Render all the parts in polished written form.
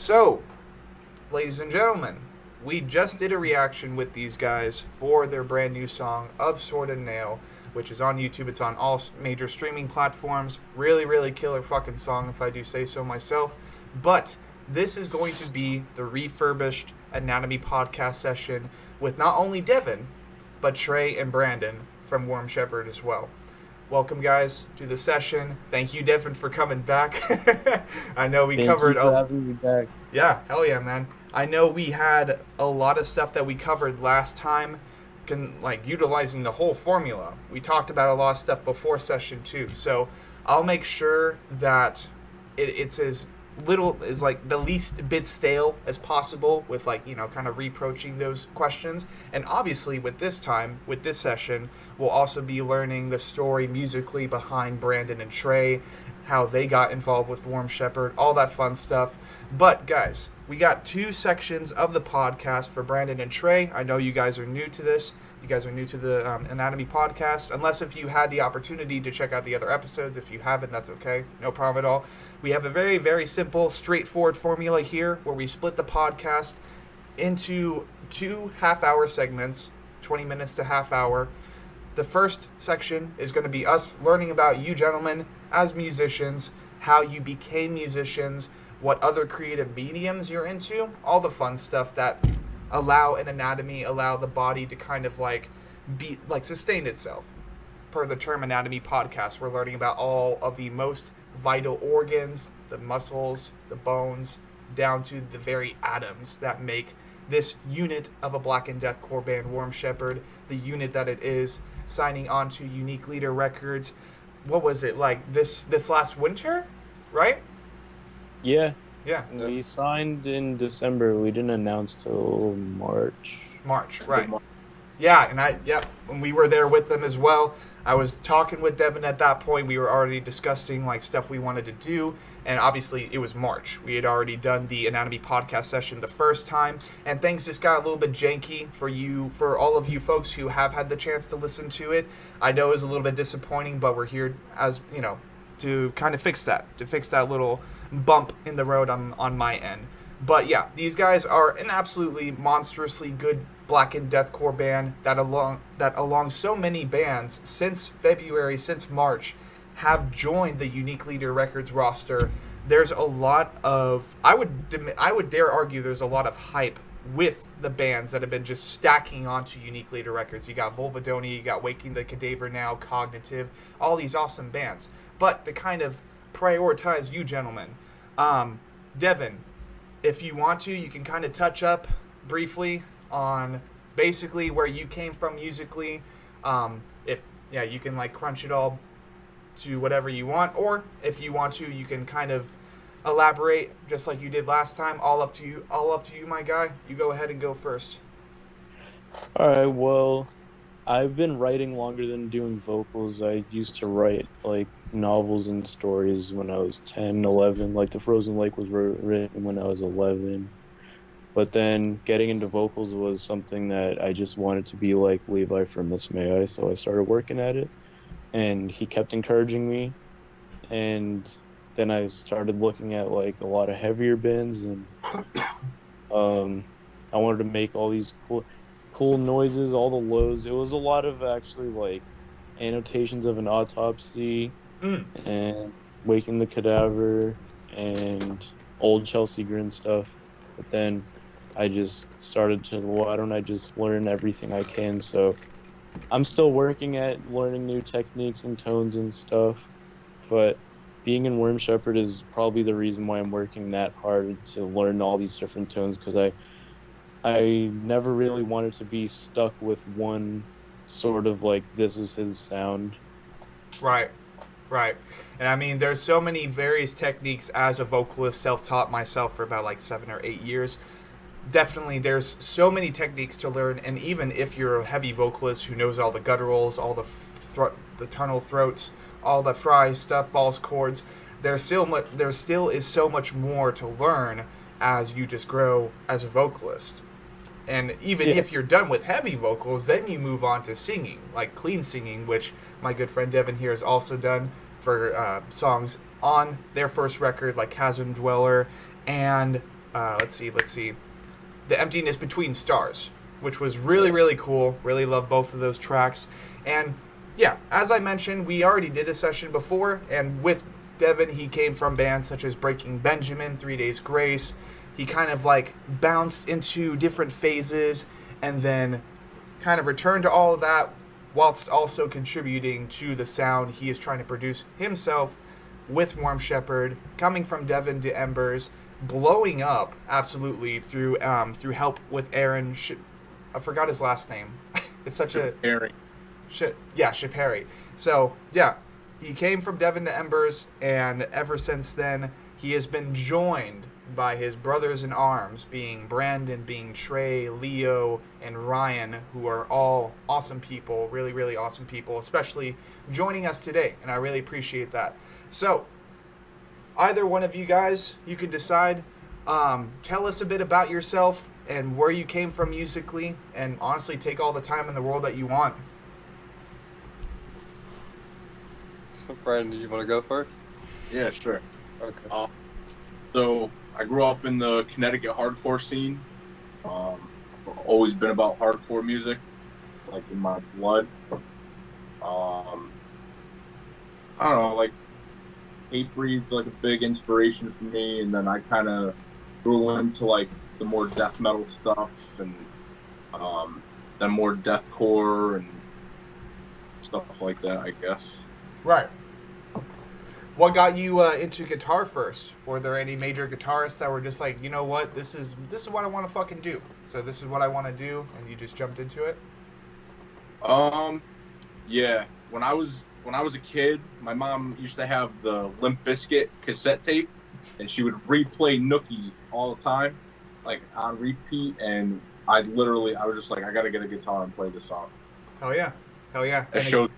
So, ladies and gentlemen, we just did a reaction with these guys for their brand new song of Sword and Nail, which is on YouTube. It's on all major streaming platforms. Really, really killer fucking song, if I do say so myself. But this is going to be the refurbished Anatomy podcast session with not only Devin, but Tre and Brandon from Worm Shepherd as well. Welcome, guys, to the session. Thank you, Devin, for coming back. I know we covered. Thank you for having me back. Yeah, hell yeah, man. I know we had a lot of stuff that we covered last time, utilizing the whole formula. We talked about a lot of stuff before session 2, so I'll make sure that it's as little is like the least bit stale as possible with kind of reproaching those questions. And obviously with this session, we'll also be learning the story musically behind Brandon and Tre, how they got involved with Worm Shepherd, all that fun stuff. But guys, we got 2 sections of the podcast for Brandon and Tre. I know you guys are new to this. You guys are new to the Anatomy podcast, unless if you had the opportunity to check out the other episodes. If you haven't, that's okay. No problem at all. We have a very, very simple, straightforward formula here where we split the podcast into 2 half-hour segments, 20 minutes to half hour. The first section is going to be us learning about you gentlemen as musicians, how you became musicians, what other creative mediums you're into, all the fun stuff that allow an anatomy, allow the body to kind of sustain itself. Per the term Anatomy podcast, we're learning about all of the most vital organs, the muscles, the bones, down to the very atoms that make this unit of a Blackened Deathcore band, Worm Shepherd, the unit that it is, signing on to Unique Leader Records. What was it, like this last winter, right? Yeah. Yeah. We signed in December. We didn't announce till March. March, right. Yeah, and when we were there with them as well, I was talking with Devin at that point. We were already discussing stuff we wanted to do, and obviously it was March. We had already done the Anatomy podcast session the first time, and things just got a little bit janky for all of you folks who have had the chance to listen to it. I know it was a little bit disappointing, but we're here to kind of fix that little bump in the road on my end. But yeah, these guys are an absolutely monstrously good Blackened Deathcore band that along so many bands since February, since March, have joined the Unique Leader Records roster. There's a lot of, I would dare argue there's a lot of hype with the bands that have been just stacking onto Unique Leader Records. You got Volvadonia, you got Waking the Cadaver Now, Cognitive, all these awesome bands. But to kind of prioritize you gentlemen, Devin, if you want to, you can kind of touch up briefly on basically where you came from musically. You can crunch it all to whatever you want, or if you want to, you can kind of elaborate just like you did last time. All up to you, my guy. You go ahead and go first. All right. Well, I've been writing longer than doing vocals. I used to write novels and stories when I was 10, 11. The Frozen Lake was written when I was 11. But then getting into vocals was something that I just wanted to be like Levi from Miss May I, so I started working at it. And he kept encouraging me. And then I started looking at a lot of heavier bands, and I wanted to make all these cool noises, all the lows. It was a lot of actually annotations of an autopsy and Waking the Cadaver and old Chelsea Grin stuff. But then I just started to, why don't I just learn everything I can? So I'm still working at learning new techniques and tones and stuff, but being in Worm Shepherd is probably the reason why I'm working that hard to learn all these different tones, because I never really wanted to be stuck with one sort of this is his sound. Right. And I mean, there's so many various techniques as a vocalist, self-taught myself for about 7 or 8 years. Definitely, there's so many techniques to learn, and even if you're a heavy vocalist who knows all the gutturals, all the tunnel throats, all the fry stuff, false chords, there still is so much more to learn as you just grow as a vocalist. And even if you're done with heavy vocals, then you move on to singing, like clean singing, which my good friend Devin here has also done for songs on their first record, like Chasm Dweller, and let's see, The Emptiness Between Stars, which was really, really cool. Really love both of those tracks. And yeah, as I mentioned, we already did a session before, and with Devin, he came from bands such as Breaking Benjamin, 3 Days Grace. He kind of like bounced into different phases and then kind of returned to all of that whilst also contributing to the sound he is trying to produce himself with Warm Shepherd, coming from Devin to Embers, blowing up absolutely through help with Aaron. I forgot his last name. It's such a Aaron. Shipari. So yeah, he came from Devin to Embers, and ever since then he has been joined by his brothers in arms, being Brandon, being Tre, Leo, and Ryan, who are all awesome people, really, really awesome people, especially joining us today, and I really appreciate that. So, either one of you guys, you can decide. Tell us a bit about yourself and where you came from musically, and honestly, take all the time in the world that you want. Brandon, you want to go first? Yeah, sure. Okay. So I grew up in the Connecticut hardcore scene. I've always been about hardcore music. It's like in my blood. I don't know, like Hatebreed's like a big inspiration for me, and then I kind of grew into like the more death metal stuff, and then more deathcore and stuff like that, I guess. Right. What got you into guitar first? Were there any major guitarists that were just like, you know what, this is what I want to fucking do, so this is what I want to do, and you just jumped into it? Yeah. When I was a kid, my mom used to have the Limp Bizkit cassette tape, and she would replay Nookie all the time, like on repeat. And I was just like, I gotta get a guitar and play this song. Hell yeah. That showed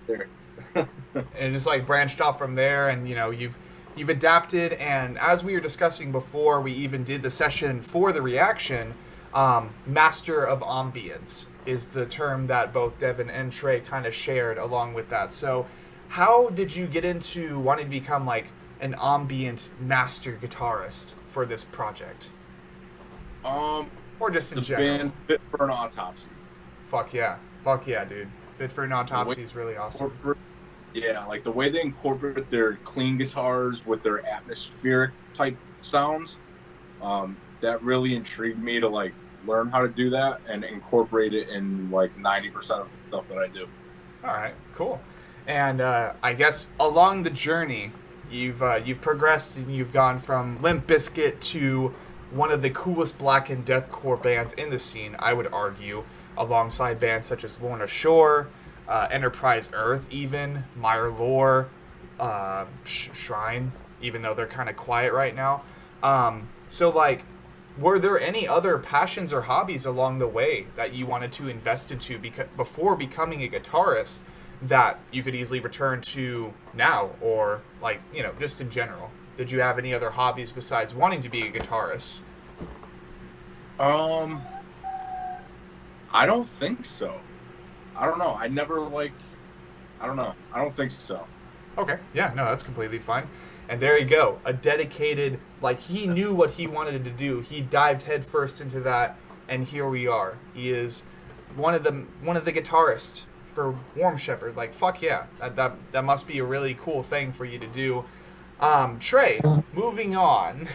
there. And it just like branched off from there, and you know, you've adapted. And as we were discussing before we even did the session for the reaction, master of ambience is the term that both Devin and Tre kind of shared along with that. So how did you get into wanting to become like an ambient master guitarist for this project? Or just in the general? band Fit for an Autopsy. Fuck yeah, dude. Fit for an Autopsy is really awesome. Yeah, like the way they incorporate their clean guitars with their atmospheric type sounds, that really intrigued me to like learn how to do that and incorporate it in like 90% of the stuff that I do. All right, cool. And I guess along the journey, you've progressed, and you've gone from Limp Bizkit to one of the coolest Blackened deathcore bands in the scene, I would argue, alongside bands such as Lorna Shore, Enterprise Earth, even Meyer Lore, Shrine, even though they're kind of quiet right now. So like, were there any other passions or hobbies along the way that you wanted to invest into before becoming a guitarist that you could easily return to now, or like, you know, just in general? Did you have any other hobbies besides wanting to be a guitarist? I don't think so. I don't know. I don't think so. Okay, yeah, no, that's completely fine. And there you go, a dedicated, like, he knew what he wanted to do. He dived headfirst into that, and here we are. He is one of the guitarists for Warm Shepherd. Like, fuck yeah, that must be a really cool thing for you to do. Tre, moving on.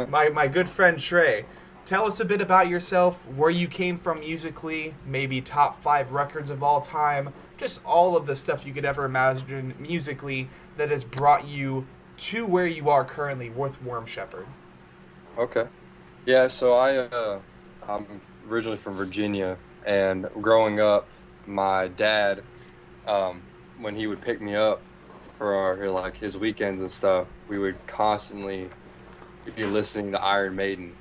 my good friend Tre, tell us a bit about yourself, where you came from musically, maybe top 5 records of all time, just all of the stuff you could ever imagine musically that has brought you to where you are currently with Warm Shepherd. Okay. Yeah, so I'm originally from Virginia, and growing up, my dad, when he would pick me up for like his weekends and stuff, we would constantly be listening to Iron Maiden.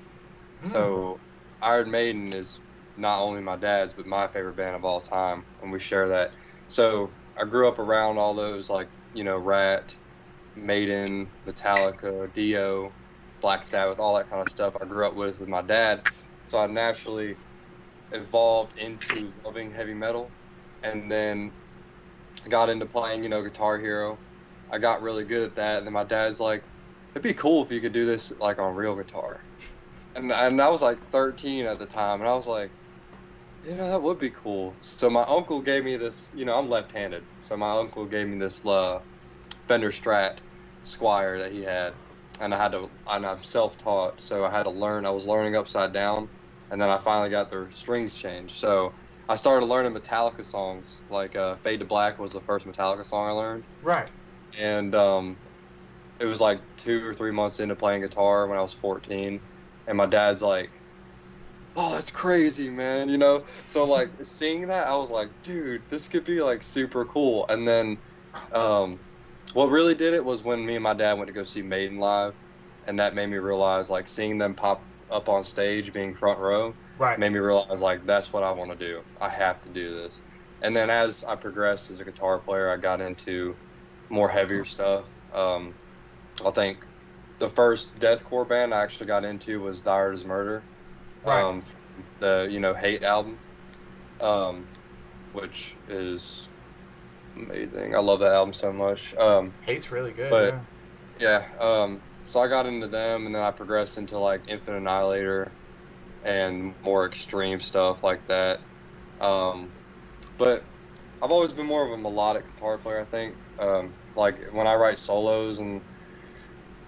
So Iron Maiden is not only my dad's, but my favorite band of all time, and we share that. So I grew up around all those, like, you know, Rat, Maiden, Metallica, Dio, Black Sabbath, all that kind of stuff I grew up with my dad. So I naturally evolved into loving heavy metal, and then I got into playing, you know, Guitar Hero. I got really good at that, and then my dad's like, it'd be cool if you could do this like on real guitar. And I was like 13 at the time, and I was like, that would be cool. So my uncle gave me this, I'm left-handed. So my uncle gave me this Fender Strat Squire that he had, and I'm self-taught, so I had to learn. I was learning upside down, and then I finally got the strings changed. So I started learning Metallica songs, like Fade to Black was the first Metallica song I learned. Right. And it was like 2 or 3 months into playing guitar when I was 14, and my dad's like, oh, that's crazy, man, So, like, seeing that, I was like, dude, this could be, like, super cool. And then what really did it was when me and my dad went to go see Maiden live, and that made me realize, like, seeing them pop up on stage, being front row, Right. made me realize, like, that's what I want to do. I have to do this. And then as I progressed as a guitar player, I got into more heavier stuff. I think the first deathcore band I actually got into was Dire as Murder. Right. The Hate album, which is amazing. I love that album so much. Hate's really good. But yeah. So I got into them, and then I progressed into like Infinite Annihilator and more extreme stuff like that. But I've always been more of a melodic guitar player, I think. Like when I write solos, and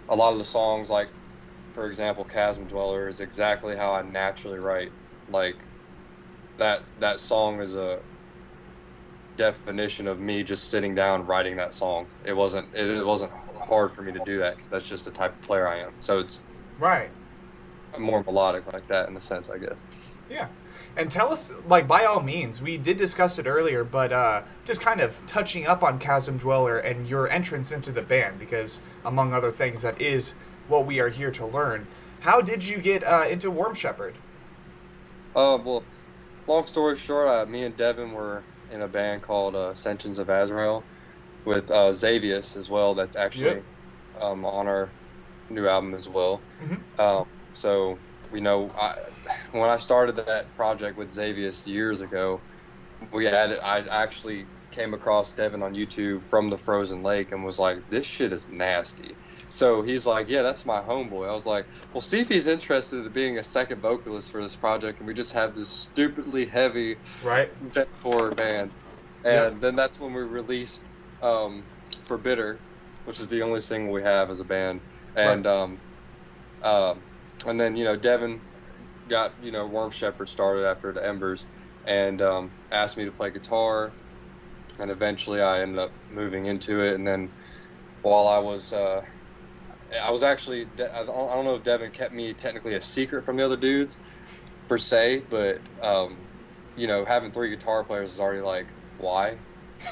a lot of the songs, like for example, Chasm Dweller is exactly how I naturally write. Like that song is a definition of me just sitting down writing that song. It wasn't hard for me to do that because that's just the type of player I am. So it's right. I'm more melodic like that in a sense, I guess. Yeah. And tell us, like, by all means, we did discuss it earlier, but just kind of touching up on Chasm Dweller and your entrance into the band, because among other things, that is what we are here to learn. How did you get into Worm Shepherd? Well, long story short, me and Devin were in a band called Ascensions of Azrael with Xavius as well. That's actually on our new album as well. Mm-hmm. So we know when I started that project with Xavius years ago, I actually came across Devin on YouTube from the Frozen Lake and was like, this shit is nasty. So he's like, yeah, that's my homeboy. I was like, well, see if he's interested in being a second vocalist for this project, and we just have this stupidly heavy deathcore band. And then that's when we released For Bitter, which is the only single we have as a band. And and then Devin got Worm Shepherd started after the Embers, and asked me to play guitar, and eventually I ended up moving into it. And then while I was actually, I don't know if Devin kept me technically a secret from the other dudes per se, but having 3 guitar players is already like, why?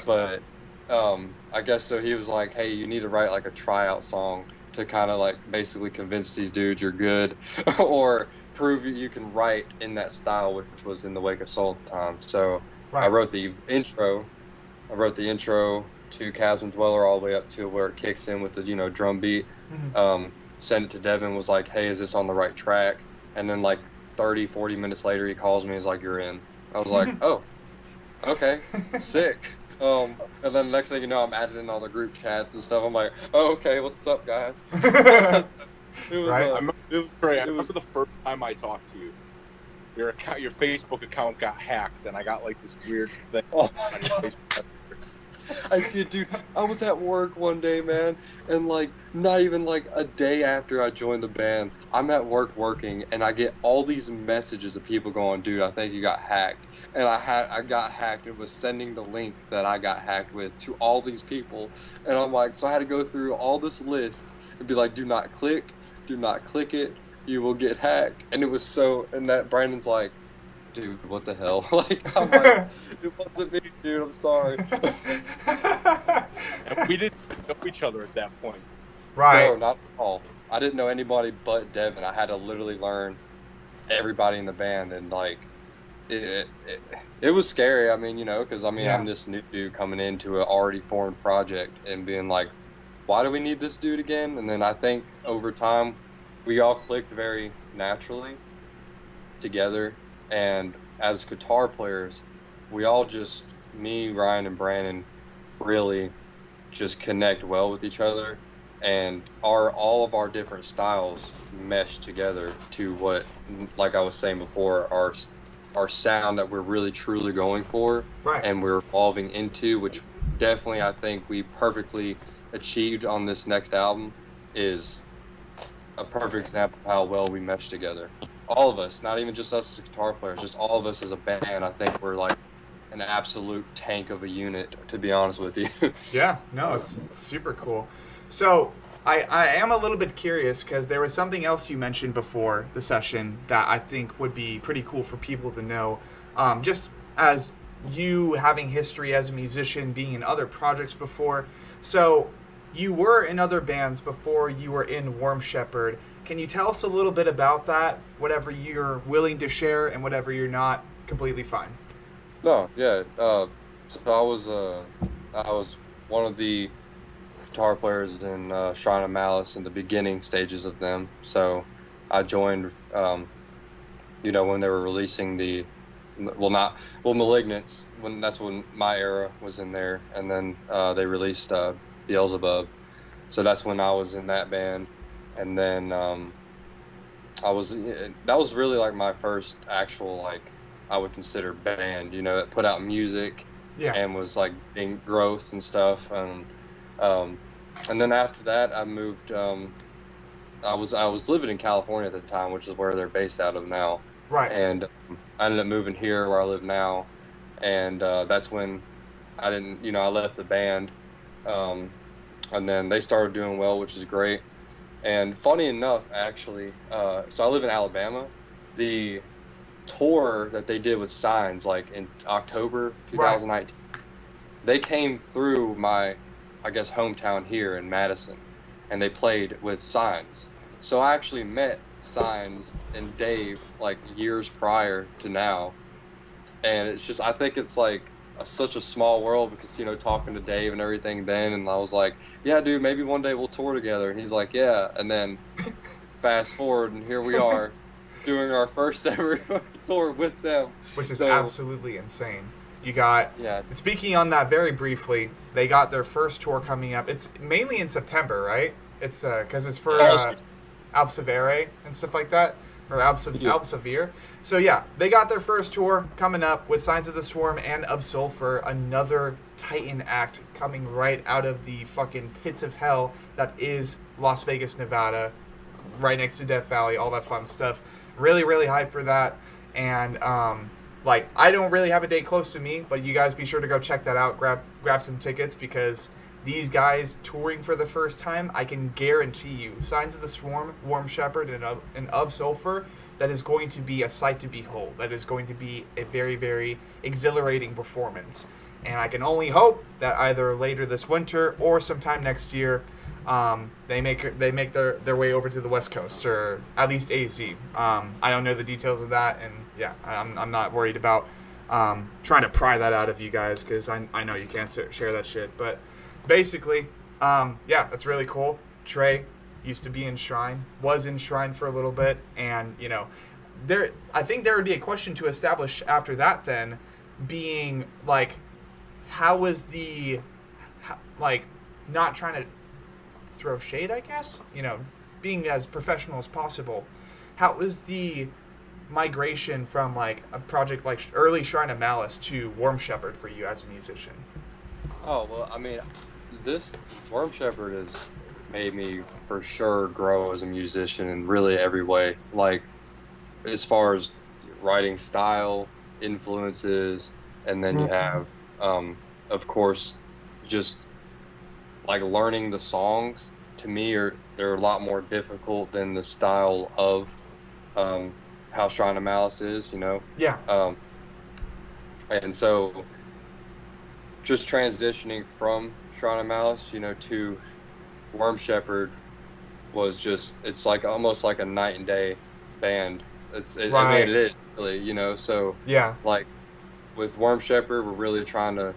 But I guess so. He was like, hey, you need to write like a tryout song to kind of like basically convince these dudes you're good or prove you can write in that style, which was In the Wake of Soul at the time. So I wrote the intro to Chasm Dweller all the way up to where it kicks in with the drum beat. Mm-hmm. Sent it to Devin, was like, hey, is this on the right track? And then like 30-40 minutes later he calls me, he's like, you're in. I was like, oh, okay, sick. And then the next thing you know, I'm added in all the group chats and stuff. I'm like, oh, okay, what's up, guys? I remember the first time I talked to you. Your Facebook account got hacked, and I got like this weird thing on your Facebook. I did, dude. I was at work one day, man, and like not even like a day after I joined the band, I'm at work working, and I get all these messages of people going, dude, I think you got hacked. And I got hacked and was sending the link that I got hacked with to all these people. And I'm like, so I had to go through all this list and be like, do not click it, you will get hacked. And it was so, and that Brandon's like, dude, what the hell? Like, I'm like, it wasn't me, dude, I'm sorry. And we didn't know each other at that point. Right. No, not at all. I didn't know anybody but Devin. I had to literally learn everybody in the band, and like, it was scary. I mean, because I'm this new dude coming into an already formed project and being like, why do we need this dude again? And then I think over time, we all clicked very naturally together. And as guitar players, we all just, me, Ryan, and Brandon, really just connect well with each other. and all of our different styles mesh together to what, like I was saying before, our sound that we're really truly going for, Right. and we're evolving into, which definitely I think we perfectly achieved on this next album, is a perfect example of how well we mesh together. All of us, not even just us as guitar players, just all of us as a band. I think we're like an absolute tank of a unit, to be honest with you. Yeah, no, it's super cool. So I am a little bit curious because there was something else you mentioned before the session that I think would be pretty cool for people to know. Just as you having history as a musician, being in other projects before. So you were in other bands before you were in Warm Shepherd. Can you tell us a little bit about that? Whatever you're willing to share and whatever you're not, completely fine. No, yeah. So I was one of the guitar players in Shrine of Malice in the beginning stages of them. So I joined, when they were releasing Malignance. That's when my era was in there, and then they released Beelzebub. So that's when I was in that band, and then that was really like my first actual, like, I would consider band, that put out music, Yeah. and was like in growth and stuff. And then after that, I moved. I was living in California at the time, which is where they're based out of now. Right. And I ended up moving here where I live now, and that's when I left the band, and then they started doing well, which is great. And funny enough, actually, so I live in Alabama. The tour that they did with Signs, like in October 2019, they came through my, I guess, hometown here in Madison, and they played with Signs. So I actually met Signs and Dave like years prior to now, and it's just, I think it's like such a small world, because talking to Dave and everything then, and I was like, yeah dude, maybe one day we'll tour together, and he's like, yeah. And then fast forward, and here we are doing our first ever tour with them, which is absolutely insane. You got, yeah. Speaking on that very briefly, they got their first tour coming up. It's mainly in September, right? It's because it's for Alpsevere and stuff like that, or Alpsevere. So yeah, they got their first tour coming up with Signs of the Swarm and Of Sulfur, another Titan act coming right out of the fucking pits of hell that is Las Vegas, Nevada, right next to Death Valley, all that fun stuff. Really, really hyped for that. And I don't really have a date close to me, but you guys be sure to go check that out. Grab some tickets, because these guys touring for the first time, I can guarantee you, Signs of the Swarm, Warm Shepherd, and Of Sulfur, that is going to be a sight to behold. That is going to be a very, very exhilarating performance. And I can only hope that either later this winter or sometime next year, they make their way over to the West Coast, or at least AZ. I don't know the details of that, and yeah, I'm not worried about trying to pry that out of you guys, because I know you can't share that shit. But basically, yeah, that's really cool. Tre used to be in Shrine, was in Shrine for a little bit, and I think there would be a question to establish after that then, being like, how was the not trying to throw shade, I guess, being as professional as possible, how is the migration from like a project like early Shrine of Malice to Warm Shepherd for you as a musician? Oh, well, I mean, this Warm Shepherd has made me for sure grow as a musician in really every way. Like, as far as writing style, influences, and then you have, of course, just like learning the songs. To me, they're a lot more difficult than the style of how Shrine of Malice is, Yeah. And so just transitioning from Shrine of Malice, to Warm Shepherd was just, it's like almost like a night and day band. I mean, it is really, so Yeah. like with Warm Shepherd, we're really trying to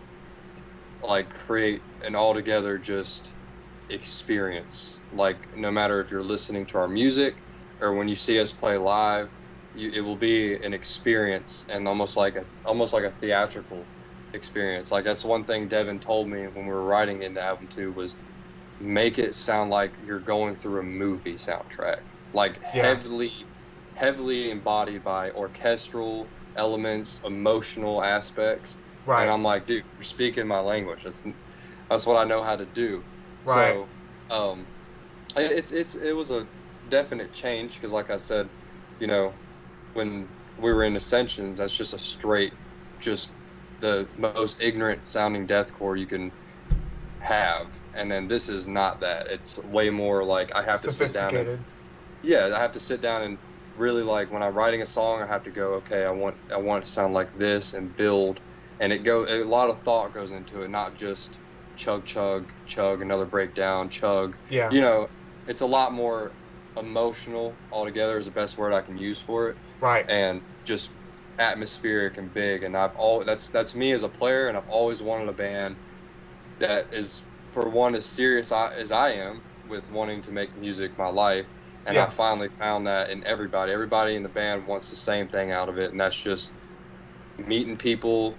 like create an altogether just experience. Like, no matter if you're listening to our music or when you see us play live, it will be an experience, and almost like a theatrical experience. Like, that's one thing Devin told me when we were writing into album 2 was make it sound like you're going through a movie soundtrack, like heavily embodied by orchestral elements, emotional aspects. Right. And I'm like, dude, you're speaking my language. That's what I know how to do. Right. So, it was a definite change because, like I said, you know, when we were in Ascensions, that's just a straight, just the most ignorant sounding deathcore you can have. And then this is not that. It's way more like I have to sit down and, I have to sit down and really, like, when I'm writing a song, I have to go, okay, I want it to sound like this and build, and a lot of thought goes into it, not just chug chug chug, another breakdown, chug. Yeah. You know, it's a lot more emotional altogether is the best word I can use for it. Right. And just atmospheric and big, and that's me as a player, and I've always wanted a band that is, for one, as serious as I am with wanting to make music my life. And I finally found that in everybody. Everybody in the band wants the same thing out of it, and that's just meeting people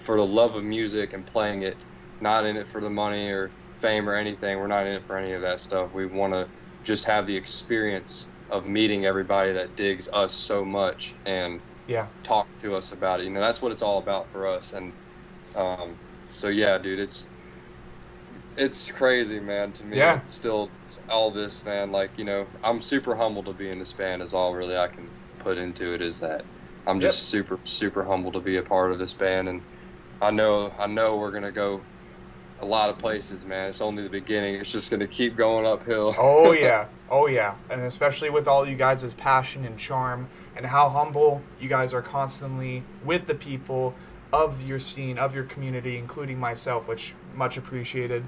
for the love of music and playing it, not in it for the money or fame or anything. We're not in it for any of that stuff. We want to just have the experience of meeting everybody that digs us so much and talk to us about it. You know, that's what it's all about for us. And so yeah, dude, it's crazy, man, to me. Yeah. Still, all this, man, like, you know, I'm super humbled to be in this band is all really I can put into it, is that I'm just super, super humbled to be a part of this band. And I know we're going to go a lot of places, man. It's only the beginning. It's just going to keep going uphill. Oh, yeah. Oh, yeah. And especially with all you guys' passion and charm and how humble you guys are constantly with the people of your scene, of your community, including myself, which much appreciated.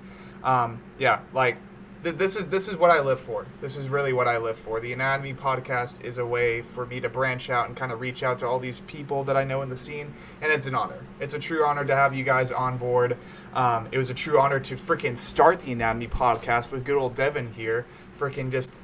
This is what I live for. This is really what I live for. The Anatomy podcast is a way for me to branch out and kind of reach out to all these people that I know in the scene, and it's an honor. It's a true honor to have you guys on board. It was a true honor to freaking start the Anatomy podcast with good old Devin here, freaking just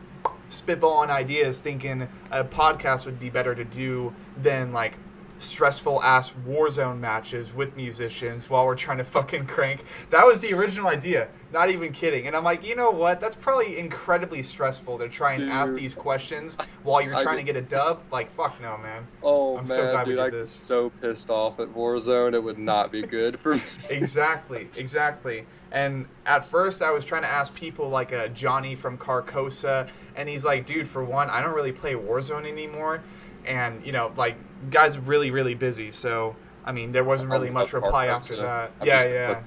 spitballing ideas, thinking a podcast would be better to do than like stressful ass Warzone matches with musicians while we're trying to fucking crank. That was the original idea, not even kidding. And I'm like, you know what, that's probably incredibly stressful to try and ask these questions while you're trying to get a dub. Like, fuck no, man. I'm so glad we did this. So pissed off at Warzone, it would not be good for me. Exactly. And at first I was trying to ask people like Johnny from Carcosa, and he's like, dude, for one, I don't really play Warzone anymore. And, you know, like, guy's really, really busy. So, I mean, there wasn't really much reply after that. Yeah.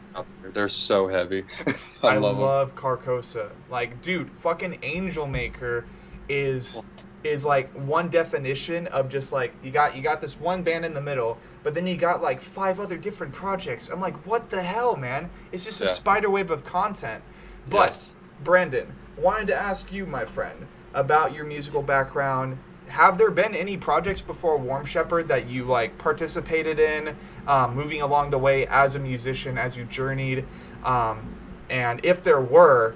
They're so heavy. I love Carcosa. Like, dude, fucking Angel Maker is like one definition of just like, you got this one band in the middle, but then you got like 5 other different projects. I'm like, what the hell, man? It's just a spider web of content. But, Brandon, wanted to ask you, my friend, about your musical background. Have there been any projects before Warm Shepherd that you like participated in, moving along the way as a musician as you journeyed? And if there were,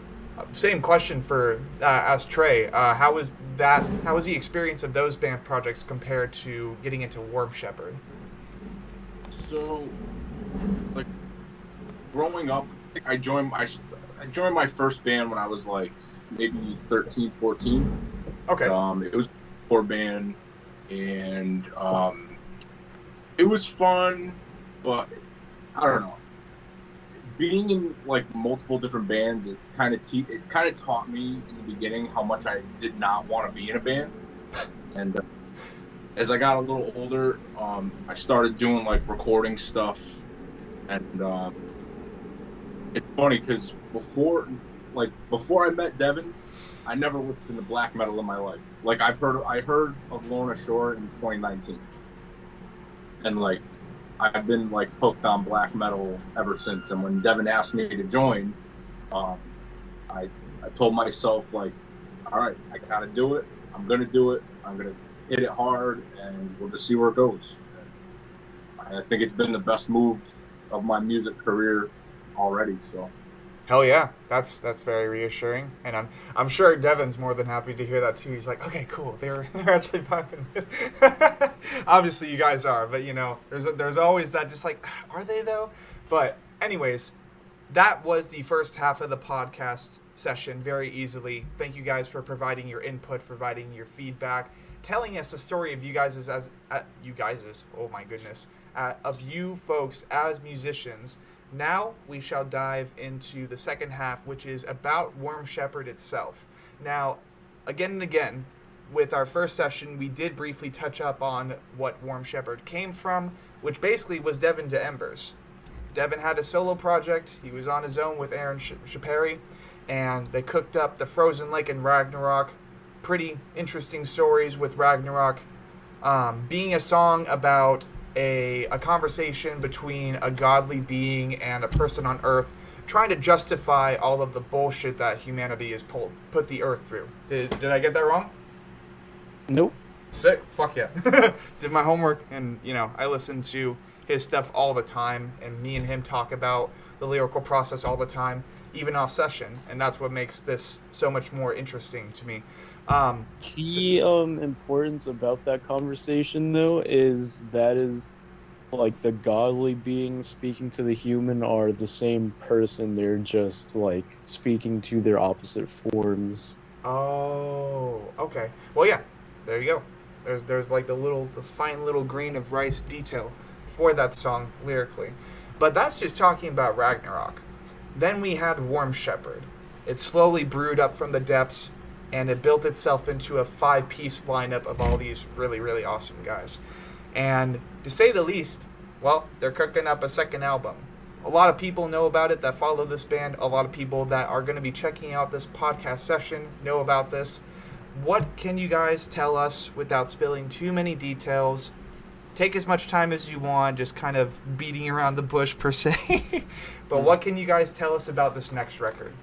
same question for as Tre. How was the experience of those band projects compared to getting into Warm Shepherd? So, like, growing up, I joined my first band when I was like maybe 13, 14. Okay. It was core band, and it was fun, but I don't know, being in like multiple different bands, it kind of taught me in the beginning how much I did not want to be in a band. And as I got a little older, I started doing like recording stuff, and it's funny because before I met Devin, I never listened to black metal in my life. Like I heard of Lorna Shore in 2019, and like I've been like hooked on black metal ever since. And when Devin asked me to join, I told myself like, all right, I gotta do it. I'm gonna do it. I'm gonna hit it hard, and we'll just see where it goes. And I think it's been the best move of my music career already. So. Hell yeah, that's very reassuring, and I'm sure Devin's more than happy to hear that too. He's like, okay, cool, they're actually vibing. Obviously, you guys are, but you know, there's always that, just like, are they though? But anyways, that was the first half of the podcast. session very easily. Thank you guys for providing your input, providing your feedback, telling us the story of you guys as you guys' oh my goodness, of you folks as musicians. Now we shall dive into the second half, which is about Worm Shepherd itself. Now, again and again, with our first session, we did briefly touch up on what Worm Shepherd came from, which basically was Devin to Embers. Devin had a solo project. He was on his own with Aaron Shapari, and they cooked up the Frozen Lake and Ragnarok. Pretty interesting stories with Ragnarok being a song about a conversation between a godly being and a person on Earth trying to justify all of the bullshit that humanity has put the Earth through. Did I get that wrong? Nope. Sick. Fuck yeah. Did my homework, and, I listen to his stuff all the time, and me and him talk about the lyrical process all the time, even off session, and that's what makes this so much more interesting to me. Key importance about that conversation, though, is like the godly being speaking to the human are the same person. They're just like speaking to their opposite forms. Oh, okay. Well, yeah. There you go. There's like the fine little grain of rice detail for that song lyrically. But that's just talking about Ragnarok. Then we had Worm Shepherd. It slowly brewed up from the depths, and it built itself into a 5-piece lineup of all these really, really awesome guys. And to say the least, well, they're cooking up a second album. A lot of people know about it that follow this band. A lot of people that are going to be checking out this podcast session know about this. What can you guys tell us without spilling too many details? Take as much time as you want, just kind of beating around the bush per se. But what can you guys tell us about this next record?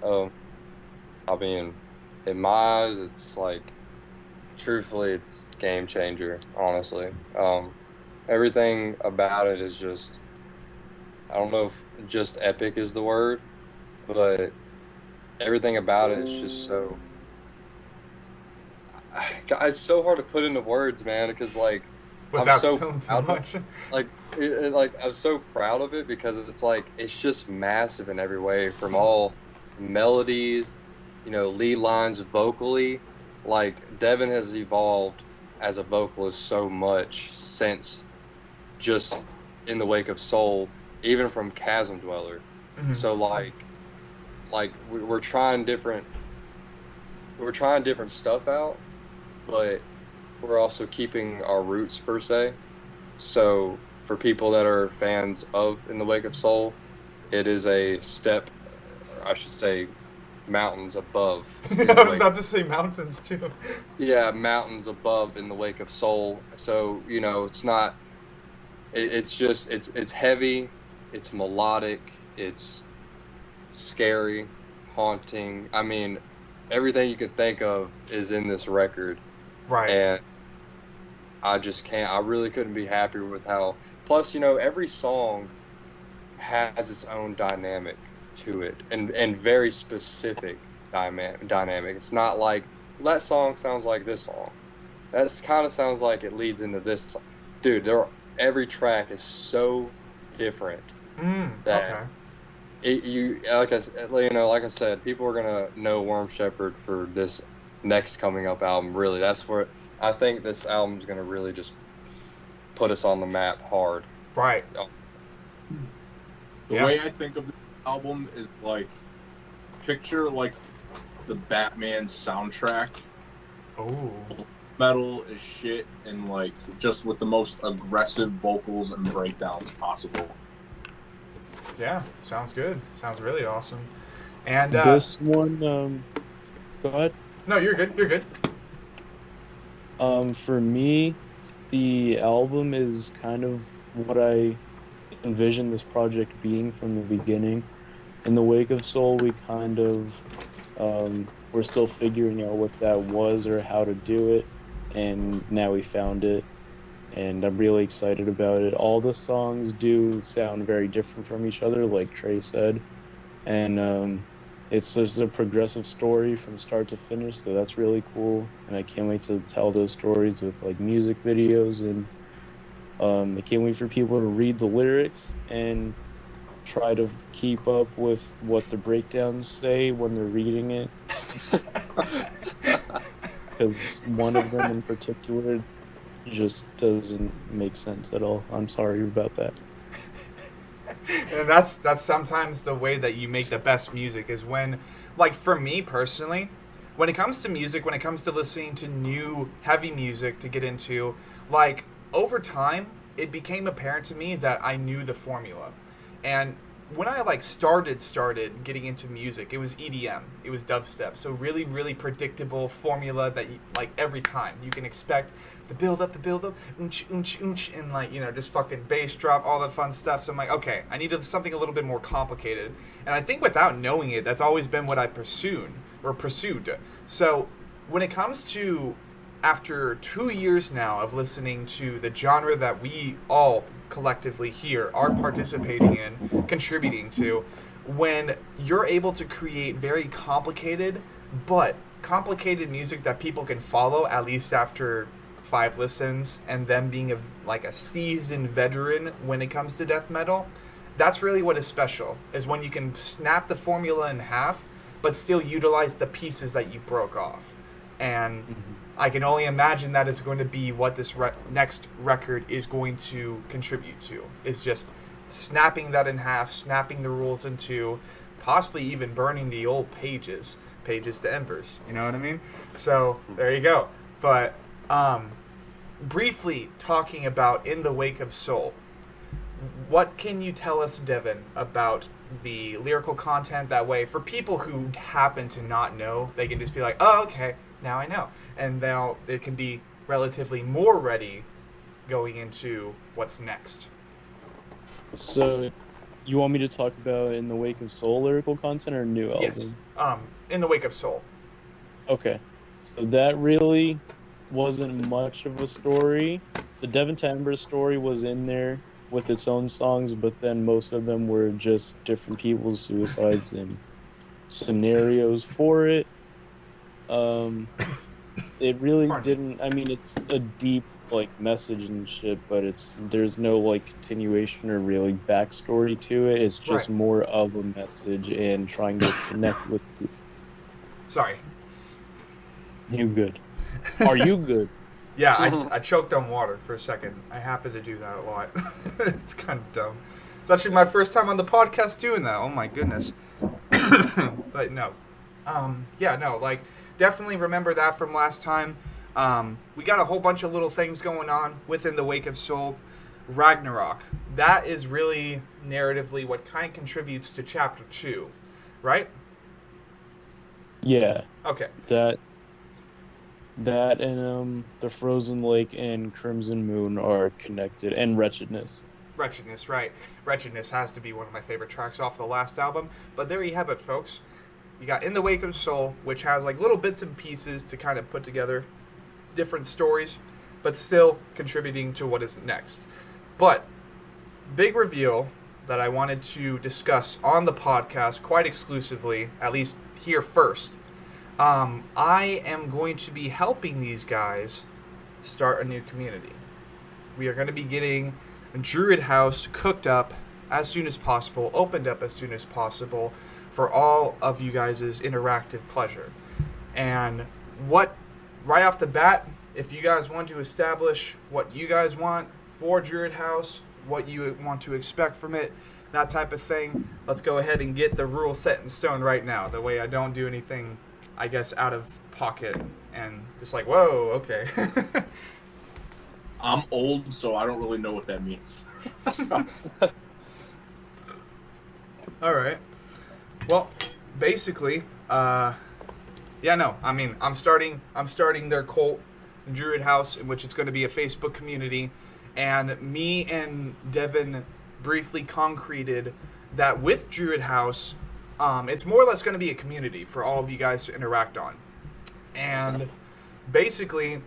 I mean, in my eyes, it's like, truthfully, it's game changer, honestly. Everything about it is just, I don't know if just epic is the word, but everything about it is just so, it's so hard to put into words, man, because like, Without I'm so spilling too proud much. like I'm so proud of it because it's like, it's just massive in every way, from all melodies, lead lines vocally. Like, Devin has evolved as a vocalist so much since just In the Wake of Soul, even from Chasm Dweller. Mm-hmm. So like we're trying different stuff out, but we're also keeping our roots per se. So for people that are fans of In the Wake of Soul, it is a step, I should say, mountains above. I was about to say mountains too. Yeah, mountains above In the Wake of Soul. So, it's not, it's heavy, it's melodic, it's scary, haunting. I mean, everything you could think of is in this record. Right. And I really couldn't be happier with how, plus, every song has its own dynamic to it, and very specific dynamic. It's not like, that song sounds like this song. That kind of sounds like it leads into this song. Dude, every track is so different. That Okay. like I said, people are gonna know Worm Shepherd for this next coming up album. Really, that's where I think this album's gonna really just put us on the map hard. Right. The way I think of this album is like, picture like the Batman soundtrack. Oh. Metal as shit, and like just with the most aggressive vocals and breakdowns possible. Yeah, sounds good. Sounds really awesome. And This one, go ahead. No, you're good. You're good. For me, the album is kind of what I envisioned this project being from the beginning. In the Wake of Soul, we kind of we're still figuring out what that was or how to do it, and now we found it, and I'm really excited about it. All the songs do sound very different from each other, like Trey said, and it's just a progressive story from start to finish, so that's really cool, and I can't wait to tell those stories with like music videos, and I can't wait for people to read the lyrics, and try to keep up with what the breakdowns say when they're reading it, because one of them in particular just doesn't make sense at all. I'm sorry about that. And that's sometimes the way that you make the best music is when, like for me personally, when it comes to music, when it comes to listening to new heavy music to get into, like over time, it became apparent to me that I knew the formula. And when I like started getting into music, it was EDM, it was dubstep, so really, really predictable formula that you, like every time you can expect the build up, oonch, oonch, oonch, and like, you know, just fucking bass drop, all that fun stuff. So I'm like, okay, I needed something a little bit more complicated. And I think without knowing it, that's always been what I pursued. So when it comes to, after 2 years now of listening to the genre that we all collectively here are participating in, contributing to, when you're able to create very complicated music that people can follow, at least after 5 listens, and them being a seasoned veteran when it comes to death metal, that's really what is special, is when you can snap the formula in half, but still utilize the pieces that you broke off. And I can only imagine that is going to be what this next record is going to contribute to. Is just snapping that in half, snapping the rules in two, possibly even burning the old pages to embers. You know what I mean? So there you go. But briefly talking about In the Wake of Soul, what can you tell us, Devin, about the lyrical content? That way, for people who happen to not know, they can just be like, oh, okay, now I know. And now they can be relatively more ready going into what's next. So, you want me to talk about In the Wake of Soul lyrical content or new album? Yes, In the Wake of Soul. Okay, so that really wasn't much of a story. The Devin Tambor story was in there with its own songs, but then most of them were just different people's suicides and scenarios for it. It really didn't. I mean, it's a deep message and shit, but there's no continuation or really backstory to it. It's just more of a message and trying to connect with you. Sorry. You good? Are you good? Yeah, I choked on water for a second. I happen to do that a lot. It's kind of dumb. It's actually my first time on the podcast doing that. Oh my goodness. But no. Definitely remember that from last time. We got a whole bunch of little things going on within the Wake of Soul. Ragnarok. That is really narratively what kind of contributes to chapter 2, right? Yeah. Okay. That and the Frozen Lake and Crimson Moon are connected, and Wretchedness. Wretchedness, right. Wretchedness has to be one of my favorite tracks off the last album. But there you have it, folks. You got In the Wake of Soul, which has little bits and pieces to kind of put together different stories, but still contributing to what is next. But big reveal that I wanted to discuss on the podcast quite exclusively, at least here first. I am going to be helping these guys start a new community. We are going to be getting Druid House cooked up as soon as possible, opened up as soon as possible for all of you guys' interactive pleasure. And right off the bat, if you guys want to establish what you guys want for Druid House, what you want to expect from it, that type of thing, let's go ahead and get the rules set in stone right now. That way I don't do anything, I guess, out of pocket and just whoa, okay. I'm old, so I don't really know what that means. All right. Well, basically, I'm starting their cult, Druid House, in which it's going to be a Facebook community, and me and Devin briefly concreted that with Druid House, it's more or less going to be a community for all of you guys to interact on. And basically,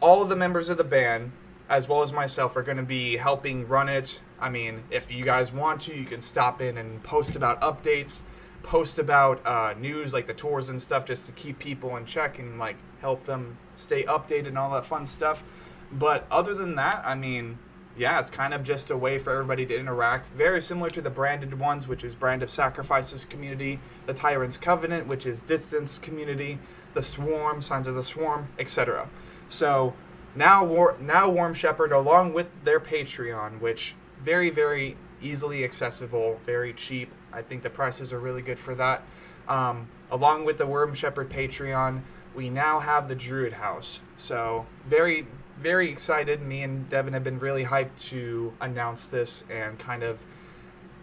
all of the members of the band, as well as myself, are going to be helping run it. I mean, if you guys want to, you can stop in and post about updates, post about news like the tours and stuff, just to keep people in check and help them stay updated and all that fun stuff. But other than that, I mean, yeah, it's kind of just a way for everybody to interact. Very similar to the branded ones, which is Brand of Sacrifices community, the Tyrant's Covenant, which is Distance community, the Swarm, Signs of the Swarm, etc. So now Warm Shepherd, along with their Patreon, which very, very easily accessible, very cheap. I think the prices are really good for that. Along with the Worm Shepherd Patreon, we now have the Druid House. So very, very excited. Me and Devin have been really hyped to announce this and kind of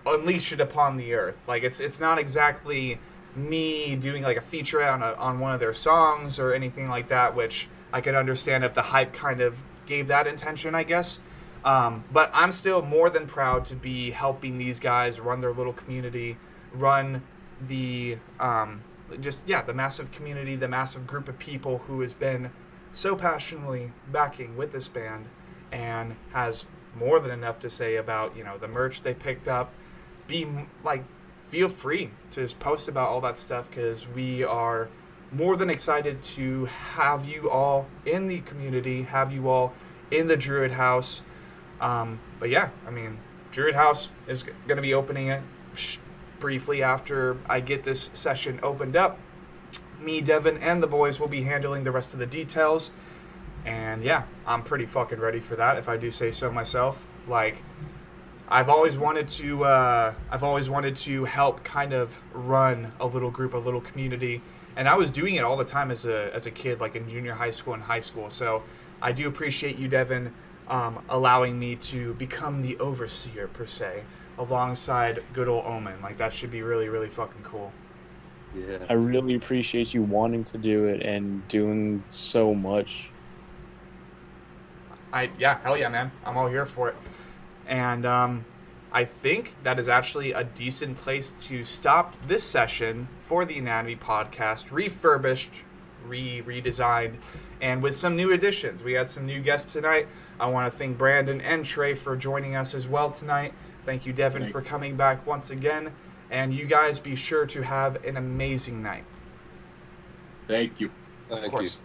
unleash it upon the earth. Like it's not exactly me doing like a feature on one of their songs or anything like that, which I can understand if the hype kind of gave that intention, I guess. But I'm still more than proud to be helping these guys run their little community, run the the massive community, the massive group of people who has been so passionately backing with this band and has more than enough to say about, the merch they picked up. Feel free to just post about all that stuff, because we are more than excited to have you all in the community, have you all in the Druid House. But yeah, Druid House is going to be opening it briefly after I get this session opened up. Me, Devin, and the boys will be handling the rest of the details. And yeah, I'm pretty fucking ready for that, if I do say so myself. I've always wanted to help kind of run a little group, a little community. And I was doing it all the time as a kid, like in junior high school and high school. So I do appreciate you, Devin, allowing me to become the overseer, per se, alongside good old Omen. That should be really, really fucking cool. Yeah. I really appreciate you wanting to do it and doing so much. Hell yeah, man. I'm all here for it. And I think that is actually a decent place to stop this session for the Anatomy Podcast, refurbished, redesigned, and with some new additions. We had some new guests tonight. I want to thank Brandon and Trey for joining us as well tonight. Thank you, Devin, for coming back once again. And you guys be sure to have an amazing night. Thank you. Thank Of course. you.